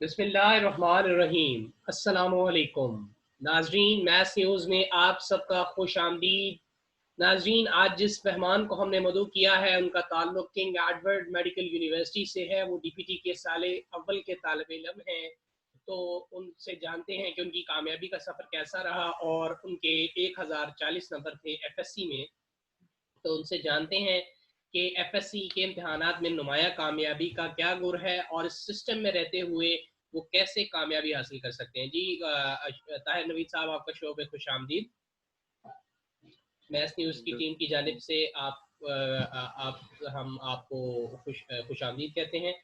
बिस्मिल्लाहिर्रहमानिर्रहीम। अस्सलामुअलैकुम नाजरीन, मैथ्स न्यूज़ में आप सबका खुश आमदीद। नाजरीन, आज जिस मेहमान को हमने मदऊ किया है उनका ताल्लुक किंग एडवर्ड मेडिकल यूनिवर्सिटी से है। वो डीपीटी के साले अव्वल के तालिब इल्म हैं। तो उनसे जानते हैं कि उनकी कामयाबी का सफ़र कैसा रहा और उनके 1040 नंबर थे एफएससी में। तो उनसे जानते हैं कि एफएससी के इम्तहानात में नुमाया कामयाबी का क्या गुर है और इस सिस्टम में रहते हुए वो कैसे कामयाबी हासिल कर सकते हैं। जी ताहिर नवीद साहब, आपका शो पे खुश आमदीद। मैथ न्यूज़ की टीम की जानिब से हम आपको खुश आमदीद कहते हैं।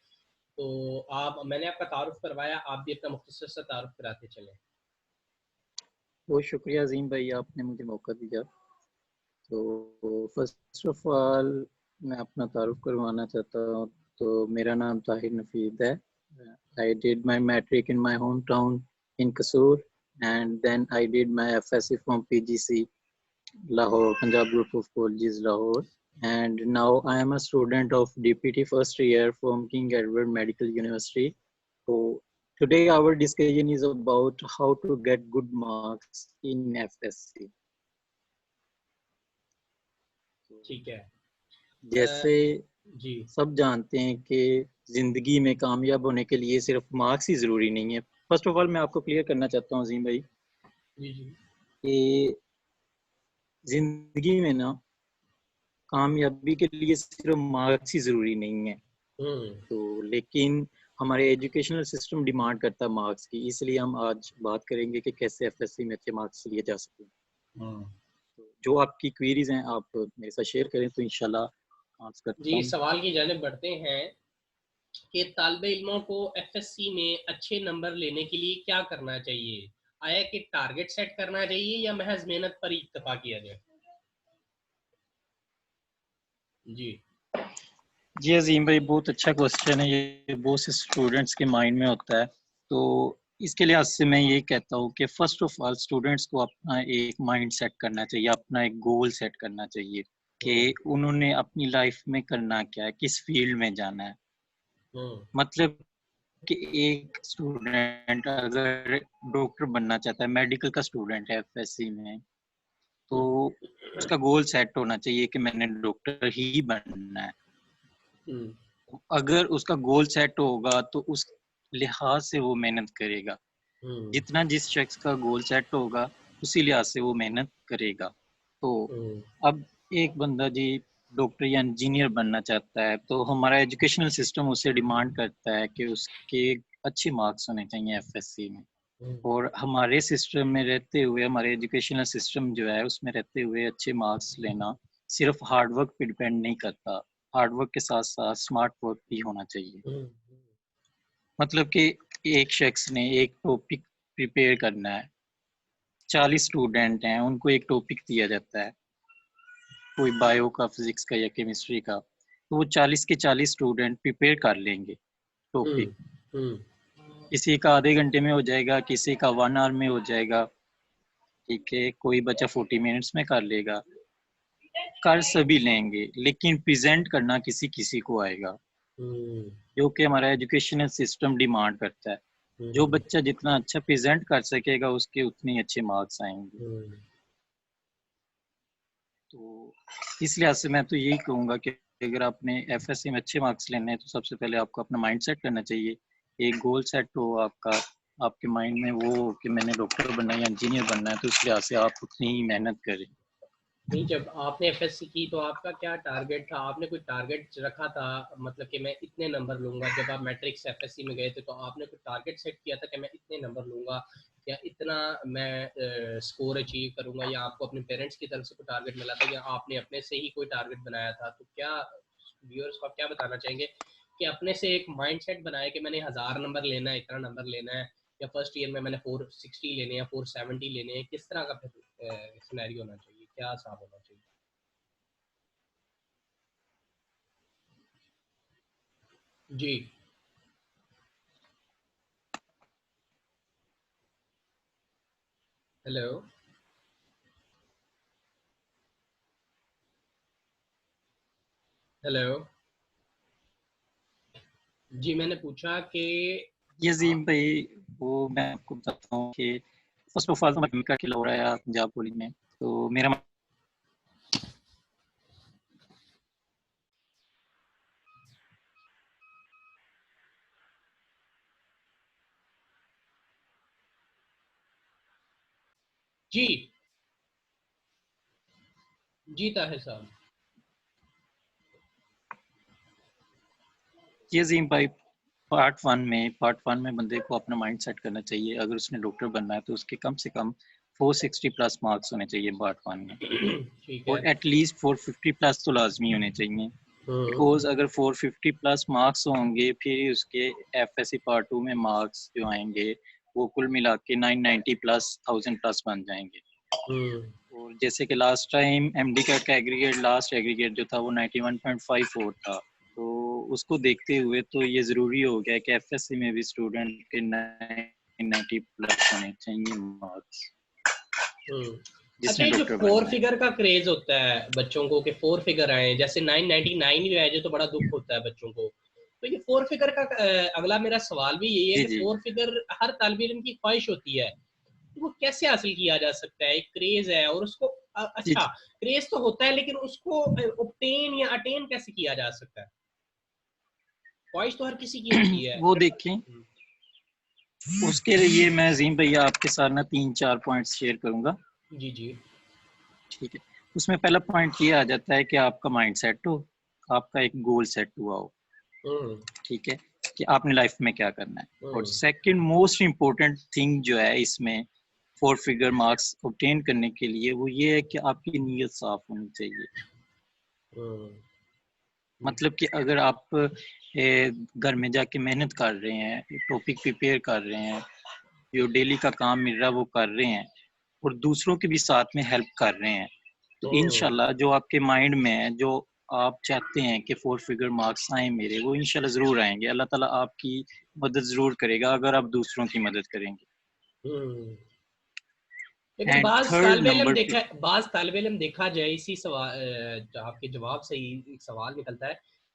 तो आप, मैंने आपका तारुफ करवाया, आप भी अपना मुख्तसर सा तारुफ कराते चलें। बहुत शुक्रिया अजीम भाई, आपने मुझे मौका दिया। तो फर्स्ट ऑफ ऑल मैं अपना तारुफ करवाना चाहता हूँ। तो मेरा नाम ताहिर नफीद है। I did my matric in my home town in Kasur and then I did my FSC from PGC Lahore, Punjab Group of Colleges, Lahore. And now I am a student of DPT first year from King Edward Medical University. So today our discussion is about how to get good marks in FSC. ठीक है। जैसे जी सब जानते हैं कि जिंदगी में कामयाब होने के लिए सिर्फ मार्क्स ही जरूरी नहीं है। फर्स्ट ऑफ ऑल मैं आपको क्लियर करना चाहता हूँ अजीम भाई जी जी कि जिंदगी में ना कामयाबी के लिए सिर्फ मार्क्स ही जरूरी नहीं है। हम्म तो लेकिन हमारे एजुकेशनल सिस्टम डिमांड करता है मार्क्स की, इसलिए हम आज बात करेंगे कि कैसे एफएससी में अच्छे मार्क्स लिए जा सकें। हम्म तो जो आपकी क्वेरीज हैं आप मेरे साथ शेयर करें तो इंशाल्लाह आंसर करता जी, हूँ। सवाल की जानिब बढ़ते हैं कि तालिब इल्मों को एफएससी में अच्छे नंबर लेने के लिए क्या करना चाहिए। आया कि टारगेट सेट करना चाहिए या महज मेहनत पर ही इक्तफा किया जाए। जी जी अजीम भाई, बहुत अच्छा क्वेश्चन है। ये बहुत से स्टूडेंट्स के माइंड में होता है। तो इसके लिहाज से मैं ये कहता हूँ कि फर्स्ट ऑफ ऑल स्टूडेंट्स को अपना एक माइंड सेट करना चाहिए, अपना एक गोल सेट करना चाहिए कि उन्होंने अपनी लाइफ में करना क्या है, किस फील्ड में जाना है। हम्म मतलब कि एक स्टूडेंट अगर डॉक्टर बनना चाहता है, मेडिकल का स्टूडेंट है एफएससी में, तो उसका गोल सेट होना चाहिए कि मैंने डॉक्टर ही बनना है। हम्म अगर उसका गोल सेट होगा तो उस लिहाज से वो मेहनत करेगा। हम्म जितना जिस शख्स का गोल सेट होगा उसी लिहाज से वो मेहनत करेगा। तो हम्म अब एक बंदा जी डॉक्टर या इंजीनियर बनना चाहता है तो हमारा एजुकेशनल सिस्टम उससे डिमांड करता है कि उसके अच्छे मार्क्स होने चाहिए एफएससी में। हम्म और हमारे सिस्टम में रहते हुए, हमारे एजुकेशनल सिस्टम जो है उसमें रहते हुए अच्छे मार्क्स लेना सिर्फ हार्ड वर्क पे डिपेंड नहीं करता। हार्ड वर्क के साथ साथ स्मार्ट वर्क भी होना चाहिए। हम्म मतलब कि एक शख्स ने एक टॉपिक प्रिपेयर करना है, 40 स्टूडेंट हैं, उनको एक टॉपिक दिया जाता है, कोई बायो का, फिजिक्स का या केमिस्ट्री का। तो वो 40 के 40 स्टूडेंट प्रिपेयर कर लेंगे टॉपिक। हम्म हम्म किसी का आधे घंटे में हो जाएगा, किसी का 1 आवर में हो जाएगा, ठीक है, कोई बच्चा 40 मिनट्स में कर लेगा। कर सभी लेंगे लेकिन प्रेजेंट करना किसी किसी को आएगा, हम्म जो कि हमारा एजुकेशनल सिस्टम डिमांड करता है। जो हम्म बच्चा जितना अच्छा प्रेजेंट कर सकेगा उसके उतने अच्छे मार्क्स आएंगे। हम्म तो इस लिहाज से मैं तो यही कहूँगा कि अगर आपने एफएससी में अच्छे मार्क्स लेने हैं तो सबसे पहले आपको अपना माइंड सेट करना चाहिए। एक गोल सेट हो आपका, आपके माइंड में वो हो कि मैंने डॉक्टर बनना है या इंजीनियर बनना है, तो इस लिहाज से आप उतनी ही मेहनत करें। नहीं, जब आपने एफएससी की तो आपका क्या टारगेट था? आपने कोई टारगेट रखा था, मतलब कि मैं इतने नंबर लूंगा? जब आप मैट्रिक से एफएससी में गए थे तो आपने कोई टारगेट सेट किया था कि मैं इतने नंबर लूंगा या इतना मैं स्कोर अचीव करूंगा, या आपको अपने पेरेंट्स की तरफ से कोई टारगेट मिला था या आपने अपने से ही कोई टारगेट बनाया था? तो क्या व्यूअर्स को आप क्या बताना चाहेंगे कि अपने से एक माइंड सेट बनाया कि मैंने 1000 नंबर लेना है, इतना नंबर लेना है, या फर्स्ट ईयर में मैंने 460 लेने हैं, 470 लेने हैं? किस तरह का फिर सिनेरियो होना चाहिए, क्या हिसाब होना चाहिए? जी हेलो। हेलो। जी, मैंने पूछा कि ये अजीम भाई, वो मैं आपको बताता हूँ कि फर्स्ट ऑफ ऑल तो मैं अमेरिका के हो रहा है पंजाब कॉलेज में, तो मेरा जी जी ताहिर साहब। ये अजीम भाई, पार्ट वन में बंदे को अपना माइंड सेट करना चाहिए। अगर उसने डॉक्टर बनना है तो उसके कम से कम 460 प्लस मार्क्स होने चाहिए पार्ट वन में, ठीक है। और एटलीस्ट 450 प्लस तो लाजमी होने चाहिए। हम्म बिकॉज अगर 450 प्लस मार्क्स होंगे, फिर उसके एफएससी पार्ट टू में मार्क्स जो आएंगे वो कुल मिला के 990 प्लस 1000 प्लस बन जाएंगे। हम्म और जैसे कि लास्ट टाइम एमडी का एग्रीगेट, लास्ट एग्रीगेट जो था वो 91.54 था, तो उसको देखते हुए तो ये ज़रूरी हो गया कि एफएससी में भी स्टूडेंट के 990 प्लस होने चाहिए मार्क्स, हम्म। अच्छा, जिसने ये जो डॉक्टर फोर बनना है। फिगर का क्रेज होता है बच्चों को कि फोर फिगर आए, जैसे 999 जो है, जो तो बड़ा दुख होता है बच्चों को। तो ये फोर फिगर का अगला मेरा सवाल भी यही है जी कि जी फोर फिगर हर तालिब इल्म की ख्वाहिश होती है, तो वो कैसे हासिल किया जा सकता है? एक क्रेज है और उसको जी अच्छा, जी क्रेज तो होता है लेकिन उसको ऑब्टेन या अटेन कैसे किया जा सकता है? ख्वाहिश तो हर किसी की होती है वो बट। देखें, उसके लिए मैं अजीम भैया आपके साथ ना 3-4 पॉइंट्स शेयर करूंगा। जी जी। ठीक है, उसमें पहला पॉइंट ये आ जाता है कि आपका माइंड सेट हो, आपका एक गोल सेट हुआ हो। हम्म ठीक है, कि आपने लाइफ में क्या करना है। और हम्म सेकंड मोस्ट इम्पोर्टेंट थिंग जो है इसमें फोर फिगर मार्क्स ऑब्टेन करने के लिए, वो ये है कि आपकी नीयत साफ होनी चाहिए। हम्म मतलब कि अगर आप घर में जाके मेहनत कर रहे हैं, टॉपिक प्रिपेयर कर रहे हैं, जो डेली का काम मिल रहा है वो कर रहे हैं, और दूसरों के भी साथ में हेल्प कर रहे हैं, तो हम्म इंशाल्लाह जो आपके माइंड में है, जो आप चाहते हैं कि फोर फिगर मार्क्स आए मेरे, वो इंशाल्लाह ज़रूर आएंगे। अल्लाह ताला आपकी मदद ज़रूर करेगा अगर आप दूसरों की मदद करेंगे। हम्म। लेकिन एंड थर्ड नंबर पे, बाज तालिब इल्म देखा जाए, इसी सवाल आपके जवाब से ही एक सवाल निकलता है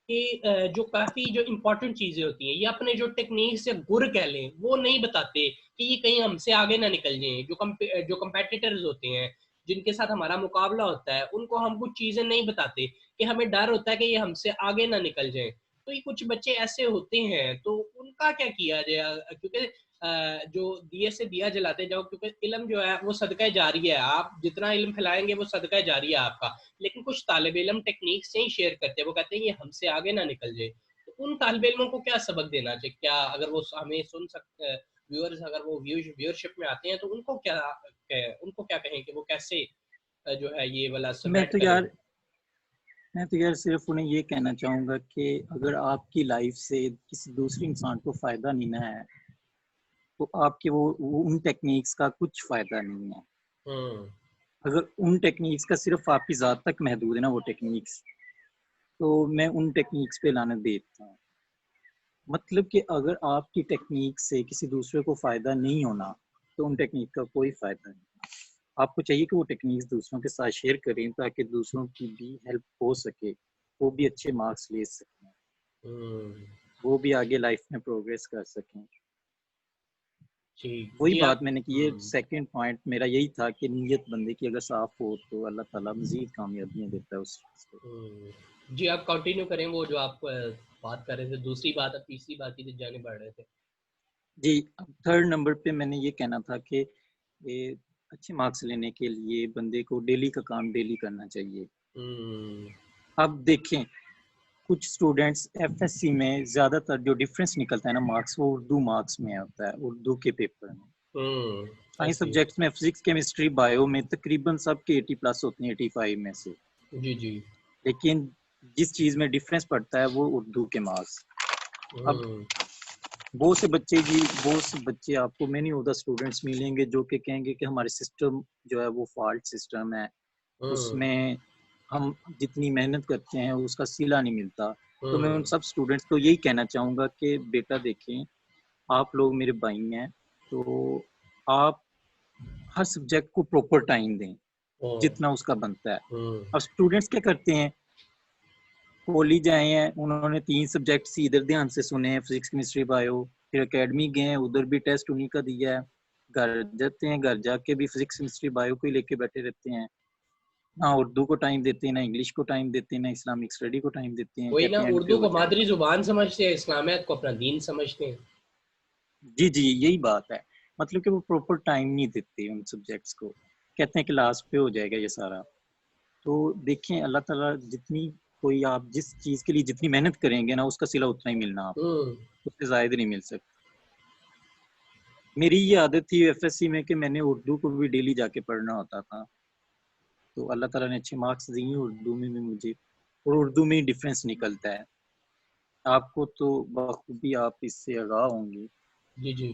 कि जो काफ़ी जो इम्पोर्टेंट चीज़ें होती हैं, ये अपने जो टेक्निक्स या गुर कह लें वो नहीं बताते कि ये कहीं हमसे आगे ना निकल जाएं। जो कंपेटिटर्स होते हैं, जिनके साथ हमारा मुकाबला होता है, उनको हम कुछ चीज़ें नहीं बताते कि हमें डर होता है कि ये हमसे आगे ना निकल जाए। तो ये कुछ बच्चे ऐसे होते हैं, तो उनका क्या किया जाए? क्योंकि जो दिए से दिया जलाते जाओ, क्योंकि इल्म जो है वो सदका जारी है। आप जितना इल्म फैलाएंगे वो सदका जारी है आपका। लेकिन कुछ तालिब इल्म टेक्निक से ही शेयर करते हैं, वो कहते हैं ये हमसे आगे ना निकल जाए। तो उन तालिब इल्मों को क्या सबक देना चाहिए? क्या अगर वो हमें सुन सकते, व्यूअर्स अगर वो व्यूअरशिप में आते हैं, तो उनको क्या कहें कि वो कैसे जो है ये वाला मैं सबमिट तो करें? यार मैं तो यार सिर्फ उन्हें ये कहना चाहूँगा कि अगर आपकी लाइफ से किसी दूसरे इंसान को फ़ायदा नहीं ना है, तो आपके वो उन टेक्निक्स का कुछ फ़ायदा नहीं है। हम्म अगर उन टेक्निक्स का सिर्फ आपकी ज़ात तक महदूद है ना वो टेक्निक्स, तो मैं उन टेक्निक्स पे लानत देता हूँ। मतलब कि अगर आपकी टेक्निक से किसी दूसरे को फ़ायदा नहीं होना, तो उन टेक्निक का कोई फ़ायदा नहीं। आपको चाहिए कि वो टेक्निक्स दूसरों के साथ शेयर करें ताकि दूसरों की भी हेल्प हो सके, वो भी अच्छे मार्क्स ले सकें, हम्म। वो भी आगे लाइफ में प्रोग्रेस कर सकें। ठीक वही जी बात आप। मैंने की, ये सेकंड पॉइंट मेरा यही था कि नीयत बंदे की अगर साफ हो तो अल्लाह ताला मजीद कामयाबियाँ देता है उस चीज़ को। जी आप कंटिन्यू करें, वो जो आप बात कर रहे थे, दूसरी बात, अब तीसरी बात की जाने बढ़ रहे थे। जी, अब थर्ड नंबर पे मैंने ये कहना था कि ये अच्छे मार्क्स लेने के लिए बंदे को डेली का काम डेली करना चाहिए। हम्म अब देखें, कुछ स्टूडेंट्स एफएससी में ज़्यादातर जो डिफरेंस निकलता है ना मार्क्स, वो उर्दू मार्क्स में आता है, उर्दू के पेपर में। साइंस ऐसी। सब्जेक्ट्स में फिजिक्स, केमिस्ट्री, बायो में तकरीबन सबके 80 प्लस होते हैं, 85 में से। जी जी। लेकिन जिस चीज़ में डिफरेंस पड़ता है वो उर्दू के मार्क्स। अब हम्म बहुत से बच्चे आपको मेनी ऑफ द स्टूडेंट्स मिलेंगे जो कि कहेंगे कि हमारे सिस्टम जो है वो फॉल्ट सिस्टम है, हम्म उसमें हम जितनी मेहनत करते हैं उसका सिला नहीं मिलता। तो मैं उन हम्म सब स्टूडेंट्स को यही कहना चाहूँगा कि बेटा देखें, आप लोग मेरे भाई हैं, तो आप हर सब्जेक्ट को प्रॉपर टाइम दें जितना उसका बनता है। हम्म अब स्टूडेंट्स क्या करते हैं, कॉलेज आए हैं, उन्होंने 3 सब्जेक्ट इधर ध्यान से सुने हैं, फिजिक्स केमिस्ट्री बायो, फिर एकेडमी गए हैं, उधर भी टेस्ट उन्हीं का दिया है, घर जाते हैं, घर जाके भी फिजिक्स केमिस्ट्री बायो को ही लेके बैठे रहते हैं, ना उर्दू को टाइम देते हैं, ना इंग्लिश को टाइम देते हैं, ना इस्लामिक स्टडी को टाइम देते हैं, वही ना, कहते हैं एंड पे उर्दू हो को जाएगा। मादरी जुबान समझते हैं, इस्लामियत को अपना दीन समझते हैं। जी जी, यही बात है, मतलब कि वो प्रॉपर टाइम नहीं देते उन सब्जेक्ट्स को, कहते हैं कि लास्ट पे हो जाएगा ये सारा। तो देखें, अल्लाह ताला जितनी, कोई आप जिस चीज़ के लिए जितनी मेहनत करेंगे ना, उसका सिला उतना ही मिलना आपको, उससे ज़ायद नहीं मिल सकता। मेरी ये आदत थी एफएससी में कि मैंने उर्दू को भी डेली जाके पढ़ना होता था, तो अल्लाह ताला ने अच्छे मार्क्स दिए उर्दू में भी मुझे, और उर्दू में ही डिफरेंस निकलता है, आपको तो बखूबी आप इससे आगाह होंगे। जी जी।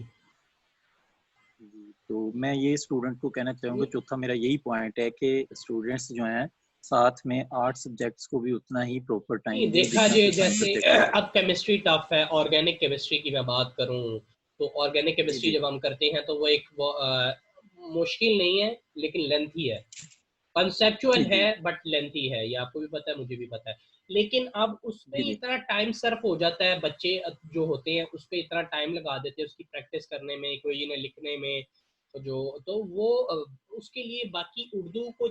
जी, तो मैं ये स्टूडेंट को कहना चाहूँगा, चौथा मेरा यही पॉइंट है कि स्टूडेंट्स जो हैं साथ में आर्ट सब्जेक्ट्स को भी उतना ही प्रॉपर नहीं, टाइम दें देखा जितना जाए कि साइंस जैसे सब्जेक्ट को दें। अब केमिस्ट्री टफ है, ऑर्गेनिक केमिस्ट्री की मैं बात करूं तो ऑर्गेनिक जी केमिस्ट्री जी जब हम करते हैं तो वो एक मुश्किल नहीं है लेकिन लेंथी है, कंसेप्चुअल जी है जी बट लेंथी है, ये आपको भी पता है मुझे भी पता है। लेकिन अब उस पे जी जी इतना टाइम सर्फ हो जाता है, बच्चे जो होते हैं उस पे इतना टाइम लगा देते हैं उसकी प्रैक्टिस करने में, इक्वेशन लिखने में, तो वो उसके लिए बाकी उर्दू को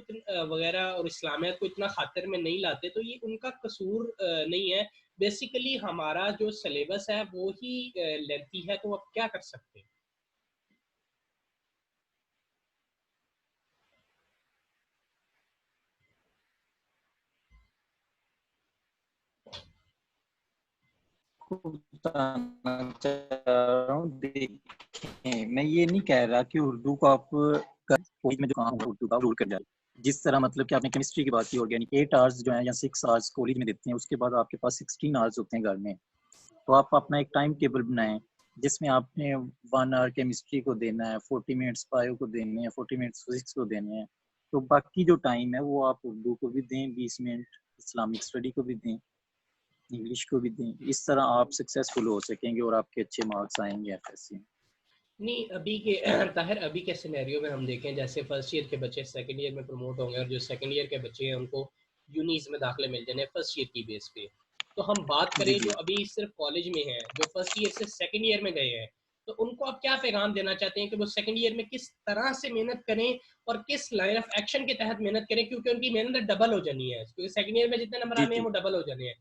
वगैरह और इस्लामियत को इतना खातिर में नहीं लाते, तो ये उनका कसूर नहीं है। बेसिकली हमारा जो सिलेबस है वो ही लेंथी है, तो अब क्या कर सकते हैं। को बताना चाह रहा हूँ, देखें मैं ये नहीं कह रहा कि उर्दू को आप कॉलेज में जो काम उर्दू का रूल कर जाए, जिस तरह मतलब कि आपने केमिस्ट्री की बात की, ऑर्गेनिक 8 आवर्स जो है या 6 आवर्स कॉलेज में देते हैं, उसके बाद आपके पास 16 आवर्स होते हैं घर में, तो आप अपना एक टाइम टेबल बनाएं जिसमें आपने 1 आवर केमिस्ट्री को देना है, 40 मिनट्स बायो को देने हैं, 40 मिनट्स फिजिक्स को देने हैं, तो बाकी जो टाइम है वो आप उर्दू को भी दें, 20 मिनट इस्लामिक स्टडी को भी दें, इंग्लिश को भी दें, इस तरह आप सक्सेसफुल हो सकेंगे और आपके अच्छे मार्क्स आएंगे एफएससी में। नहीं, अभी के ताहिर अभी के सिनेरियो में हम देखें, जैसे फर्स्ट ईयर के बच्चे सेकंड ईयर में प्रमोट होंगे और जो सेकंड ईयर के बच्चे हैं उनको यूनीज में दाखिले मिल जाने फर्स्ट ईयर की बेस पे। तो हम बात जी करें जी जो अभी सिर्फ कॉलेज में हैं, जो फर्स्ट ईयर से सेकंड ईयर में गए हैं, तो उनको आप क्या पैगाम देना चाहते हैं कि वो सेकंड ईयर में किस तरह से मेहनत करें और किस लाइन ऑफ एक्शन के तहत मेहनत करें, क्योंकि उनकी मेहनत डबल हो जानी है, क्योंकि सेकंड ईयर में जितने नंबर जी आने हैं जी वो डबल हो जाने हैं।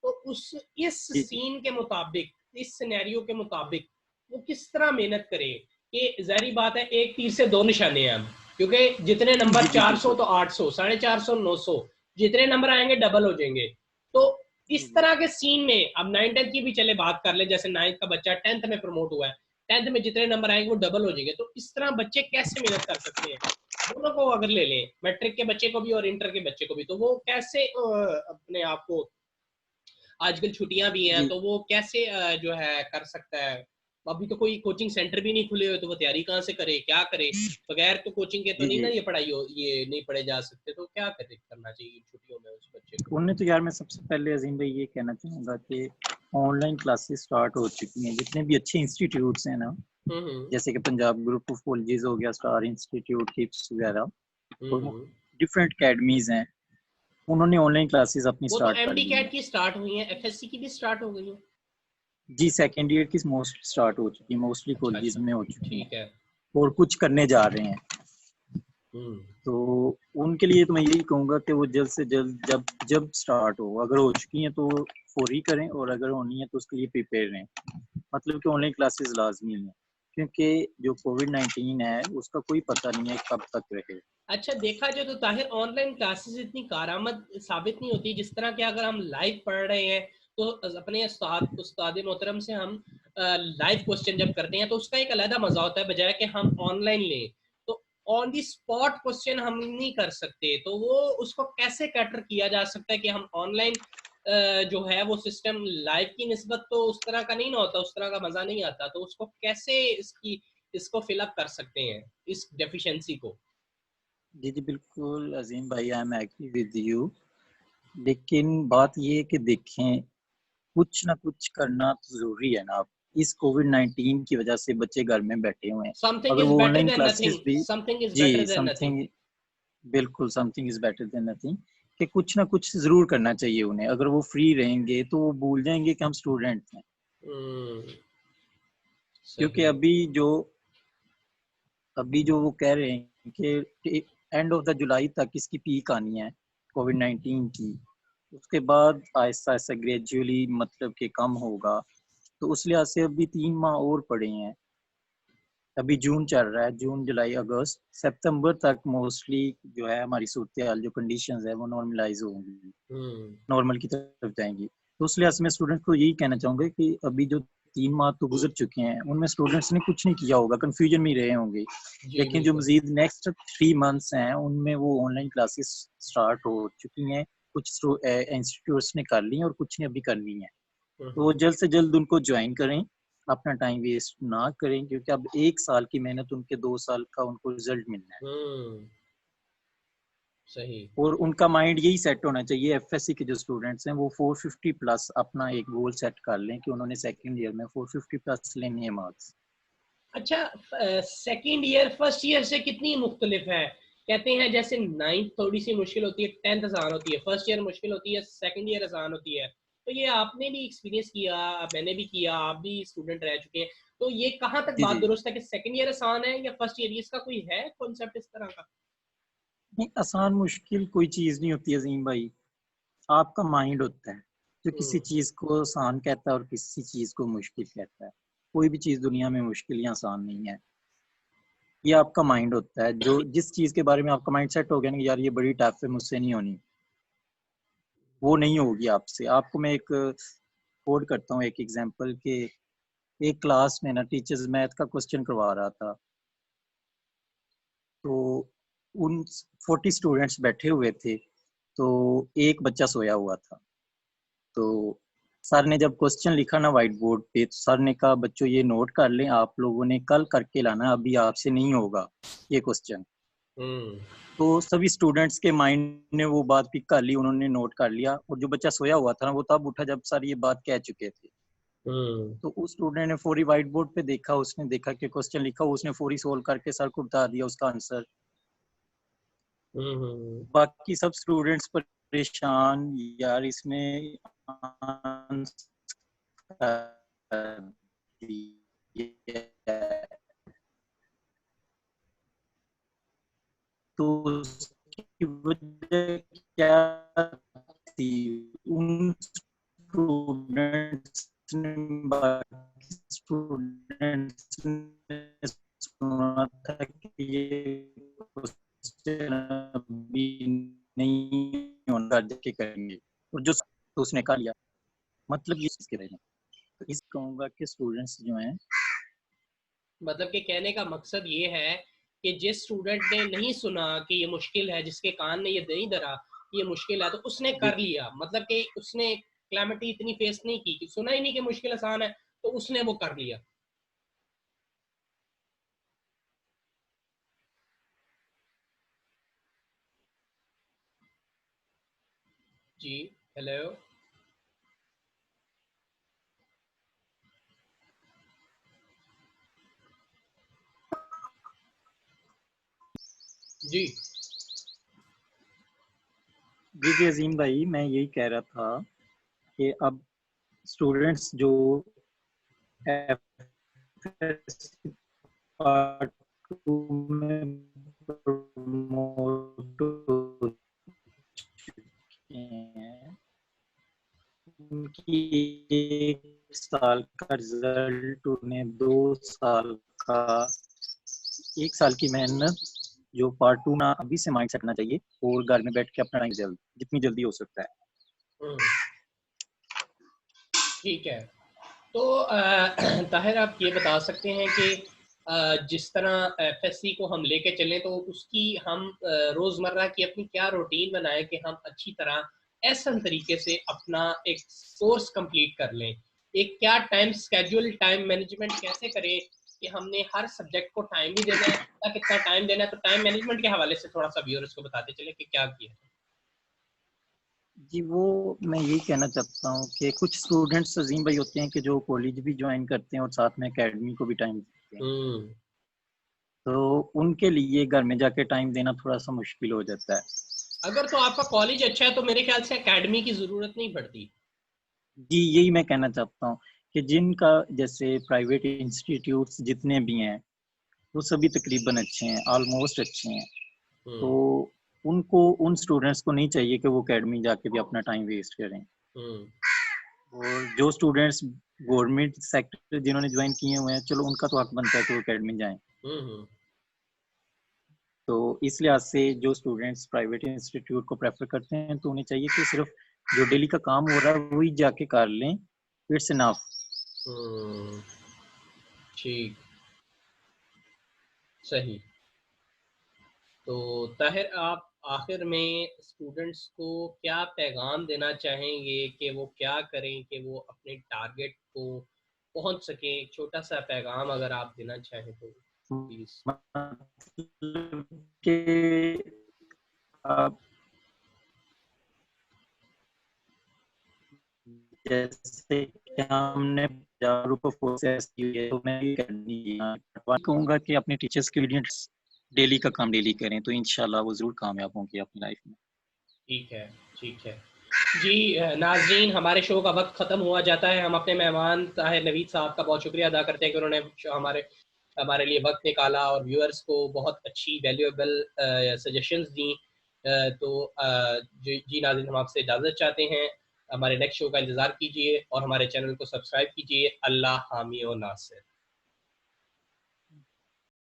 तो उस इस जी जी सीन के मुताबिक, इस सिनेरियो के मुताबिक वो किस तरह मेहनत करे, कि जाहिर बात है एक तीर से दो निशाने हैं अब, क्योंकि जितने नंबर जी जी 400 बिल्कुल। तो 800, 450, 900, जितने नंबर आएंगे डबल हो जाएंगे। तो जी इस जी तरह के सीन में अब 9th 10th की भी चले बात कर ले, जैसे 9th का बच्चा 10th में प्रमोट हुआ है, 10th में जितने नंबर आएंगे वो डबल हो जाएंगे, तो इस तरह बच्चे कैसे मेहनत कर सकते हैं। दोनों को अगर ले लें, मैट्रिक के बच्चे को भी और इंटर के बच्चे को भी, तो वो कैसे अपने आप को, आजकल छुट्टियां भी हैं जी तो वो कैसे जो है कर सकता है। अभी तो कोई कोचिंग सेंटर भी नहीं खुले हुए, तो वो तैयारी कहाँ से करे, क्या करे। बगैर तो कोचिंग के तो जी नहीं जी ना ये पढ़ाई हो, ये नहीं पढ़े जा सकते, तो क्या करे करना चाहिए इन छुट्टियों में उस बच्चे को। उन्हें तो यार मैं सबसे पहले अजीम भाई ये कहना चाहूँगा कि ऑनलाइन क्लासेस स्टार्ट हो चुकी हैं, जितने भी अच्छे इंस्टीट्यूट्स हैं ना, हम्म जैसे कि पंजाब ग्रुप ऑफ कॉलेजेस हो गया, स्टार इंस्टीट्यूट, हिप्स वगैरह, और हम्म। डिफरेंट अकेडमीज हैं, उन्होंने ऑनलाइन क्लासेस अपनी वो तो स्टार्ट कर एमडी दी कैट हैं। की स्टार्ट हुई है, एफएससी की भी स्टार्ट हो गई है। जी, सेकेंड ईयर की मोस्ट स्टार्ट हो चुकी है, मोस्टली अच्छा कॉलेजेस अच्छा, में हो चुकी हैं, ठीक है। और कुछ करने जा रहे हैं। हम्म। तो उनके लिए तो मैं यही कहूँगा कि वो जल्द से जल्द जब जब स्टार्ट हो, अगर हो चुकी हैं तो फौरी करें, और अगर होनी है तो उसके लिए प्रिपेयर रहें, मतलब कि ऑनलाइन क्लासेस लाजमी लें, क्योंकि जो कोविड-19 है उसका कोई पता नहीं है कब तक रहे। अच्छा, देखा जाए तो ताहिर ऑनलाइन क्लासेस इतनी कारआमद साबित नहीं होती, जिस तरह के अगर हम लाइव पढ़ रहे हैं तो अपने उस्ताद मोहतरम से हम लाइव क्वेश्चन जब करते हैं तो उसका एक अलग मजा होता है, बजाय कि हम ऑनलाइन लें। तो ऑन दी स्पॉट क्वेश्चन हम नहीं कर सकते, तो वो उसको कैसे कैटर किया जा सकता है कि हम ऑनलाइन जो है वो सिस्टम लाइव की निस्बत तो उस तरह का नहीं ना होता, उस तरह का मजा नहीं आता, तो उसको कैसे इसको फिलअप कर सकते हैं, इस डेफिशिएंसी को। जी जी बिल्कुल अजीम भाई, I am agree with you, लेकिन बात ये है कि देखें, कुछ ना कुछ करना तो जरूरी है ना। आप इस कोविड-19 की वजह से बच्चे घर में बैठे हुए हैं, समथिंग अगर इज वो better online than nothing, classes भी, समथिंग इज जी बेटर देन नथिंग। समथिंग, बिल्कुल something is better than nothing, कि कुछ ना कुछ जरूर करना चाहिए उन्हें। अगर वो फ्री रहेंगे तो वो भूल जाएंगे कि हम स्टूडेंट हैं। क्योंकि अभी जो वो कह रहे हैं कि एंड ऑफ द जुलाई तक इसकी पीक आनी है कोविड-19 की, उसके बाद आहिस्ता आहिस्ता ग्रेजुअली मतलब कि कम होगा। तो उस लिहाज से अभी 3 माह और पड़े हैं। अभी जून चल रहा है, जून जुलाई अगस्त सितंबर तक मोस्टली जो है हमारी सूरत हाल जो कंडीशंस है वो नॉर्मलाइज होंगी, नॉर्मल की तरफ जाएंगी। तो उस लिहाज से मैं स्टूडेंट्स को यही कहना चाहूँगा कि अभी जो 3 माह तो गुजर चुके हैं उनमें स्टूडेंट्स ने कुछ नहीं किया होगा, कंफ्यूजन में रहे होंगे, लेकिन जो मजीद नेक्स्ट 3 मंथ्स हैं उनमें वो ऑनलाइन क्लासेस स्टार्ट हो चुकी हैं। कुछ इंस्टीट्यूट्स ने कर ली हैं और कुछ ने अभी करनी है, तो वो जल्द से जल्द उनको ज्वाइन करें, अपना टाइम वेस्ट ना करें, क्योंकि अब 1 साल की मेहनत उनके 2 साल का उनको रिजल्ट मिलना है। सही। और उनका माइंड यही सेट होना चाहिए। एफएससी के जो स्टूडेंट्स हैं वो 450 प्लस अपना एक गोल सेट कर लें कि उन्होंने सेकंड ईयर में 450 प्लस लेने हैं मार्क्स। अच्छा, सेकंड ईयर फर्स्ट ईयर से कितनी मुख्तलिफ है? कहते हैं जैसे 9th थोड़ी सी मुश्किल होती है, 10th आसान होती है, फर्स्ट ईयर मुश्किल होती है, सेकंड ईयर आसान होती है। तो ये आपने भी एक्सपीरियंस किया, मैंने भी किया, आप भी स्टूडेंट रह चुके हैं, तो ये कहाँ तक जी बात जी दुरुस्त है कि सेकंड ईयर आसान है या फर्स्ट ईयर? इसका कोई है कॉन्सेप्ट इस तरह का? नहीं, आसान मुश्किल कोई चीज़ नहीं होती अजीम भाई, आपका माइंड होता है जो किसी चीज़ को आसान कहता है और किसी चीज़ को मुश्किल कहता है। कोई भी चीज़ दुनिया में मुश्किल या आसान नहीं है, ये आपका माइंड होता है। जो जिस चीज़ के बारे में आपका माइंड सेट हो गया ना कि यार ये बड़ी टफ है, मुझसे नहीं होनी, वो नहीं होगी आपसे। आपको मैं एक कोड करता हूँ एक एग्जांपल के, एक क्लास में ना टीचर्स मैथ का क्वेश्चन करवा रहा था, तो उन 40 स्टूडेंट्स बैठे हुए थे, तो एक बच्चा सोया हुआ था। तो सर ने जब क्वेश्चन लिखा ना व्हाइट बोर्ड पे, तो सर ने कहा बच्चों ये नोट कर लें, आप लोगों ने कल करके लाना, अभी आपसे नहीं होगा ये क्वेश्चन। तो सभी स्टूडेंट्स के माइंड ने वो बात पिक कर ली, उन्होंने नोट कर लिया, और जो बच्चा सोया हुआ था ना वो तब उठा जब सर ये बात कह चुके थे। तो उस स्टूडेंट ने फौरी व्हाइट बोर्ड पे देखा, उसने देखा कि क्वेश्चन लिखा, उसने फौरी सोल्व करके सर को बता दिया उसका आंसर। बाकी सब स्टूडेंट्स परेशान, यार इसमें तो उसकी वजह क्या थी? उन स्टूडेंट्स ने, बाकी स्टूडेंट्स ने सुना था कि ये क्वेश्चन अभी नहीं होना, जाके करेंगे, और जो तो उसने कर लिया। मतलब ये इसके बारे में तो इस कहूँगा कि स्टूडेंट्स जो हैं, मतलब कि कहने का मकसद ये है कि जिस स्टूडेंट ने नहीं सुना कि ये मुश्किल है, जिसके कान ने ये नहीं धरा ये मुश्किल है, तो उसने कर लिया, मतलब कि उसने क्लैमिटी इतनी फेस नहीं की कि सुना ही नहीं कि मुश्किल आसान है, तो उसने वो कर लिया। जी, हेलो। जी जी जी अजीम भाई, मैं यही कह रहा था कि अब स्टूडेंट्स जो पार्ट 2 में प्रमोट हो चुके हैं, उनकी 1 साल का रिजल्ट उन्हें 2 साल का, 1 साल की मेहनत जो पार्ट 2 ना अभी से माइंड सेट करना चाहिए, और घर में बैठ के अपना टाइम जितनी जल्दी हो सकता है। ठीक है। तो ताहिर आप ये बता सकते हैं कि जिस तरह एफएससी को हम लेके चलें तो उसकी हम रोज़मर्रा की अपनी क्या रूटीन बनाएं कि हम अच्छी तरह एहसन तरीके से अपना एक कोर्स कंप्लीट कर लें। एक क्या टाइम स्केड्यूल, टाइम मैनेजमेंट कैसे करें कि हमने हर सब्जेक्ट को टाइम भी देना है, कितना टाइम देना है, तो टाइम मैनेजमेंट के हवाले से थोड़ा सा व्यूअर्स को बताते चले कि क्या किया। जी, वो मैं यही कहना चाहता हूँ कि कुछ स्टूडेंट्स अजीम भाई होते हैं कि जो कॉलेज भी ज्वाइन करते हैं और साथ में एकेडमी को भी टाइम देते हैं, तो उनके लिए घर में जाके टाइम देना थोड़ा सा मुश्किल हो जाता है। अगर तो आपका कॉलेज अच्छा है तो मेरे ख्याल से एकेडमी की ज़रूरत नहीं पड़ती। जी, यही मैं कहना चाहता हूँ कि जिनका जैसे प्राइवेट इंस्टीट्यूट्स जितने भी हैं वो सभी तकरीबन अच्छे हैं, ऑलमोस्ट अच्छे हैं। तो उनको उन स्टूडेंट्स को नहीं चाहिए कि वो एकेडमी जाके भी अपना टाइम वेस्ट करें। और जो स्टूडेंट्स गवर्नमेंट सेक्टर जिन्होंने ज्वाइन किए हुए हैं, चलो उनका तो हक बनता है कि वो एकेडमी जाएं। तो इस लिहाज से जो स्टूडेंट्स प्राइवेट इंस्टीट्यूट को प्रेफर करते हैं तो उन्हें चाहिए कि सिर्फ जो डेली का काम हो रहा है वही जाके कर लें, इट्स इनफ। ठीक, सही। तो ताहिर, आप आखिर में स्टूडेंट्स को क्या पैगाम देना चाहेंगे कि वो क्या करें कि वो अपने टारगेट को पहुंच सकें? एक छोटा सा पैगाम अगर आप देना चाहें तो प्लीज। मतलब कि आप जैसे कि हमने ग्रुप ऑफ कोर्सेस की है, तो मैं ये कहूँगा कि अपने टीचर्स के स्टूडेंट्स डेली का काम डेली करें तो इंशाल्लाह वो ज़रूर कामयाब होंगे अपनी लाइफ में। ठीक है, ठीक है जी। नाज़रीन, हमारे शो का वक्त ख़त्म हुआ जाता है। हम अपने मेहमान ताहिर नवीद साहब का बहुत शुक्रिया अदा करते हैं कि उन्होंने हमारे हमारे लिए वक्त निकाला और व्यूअर्स को बहुत अच्छी वैल्यूएबल सजेशंस दी। तो जी नाज़रीन, हम आपसे इजाज़त चाहते हैं। हमारे नेक्स्ट शो का इंतज़ार कीजिए और हमारे चैनल को सब्सक्राइब कीजिए। अल्लाह हामी और नासिर।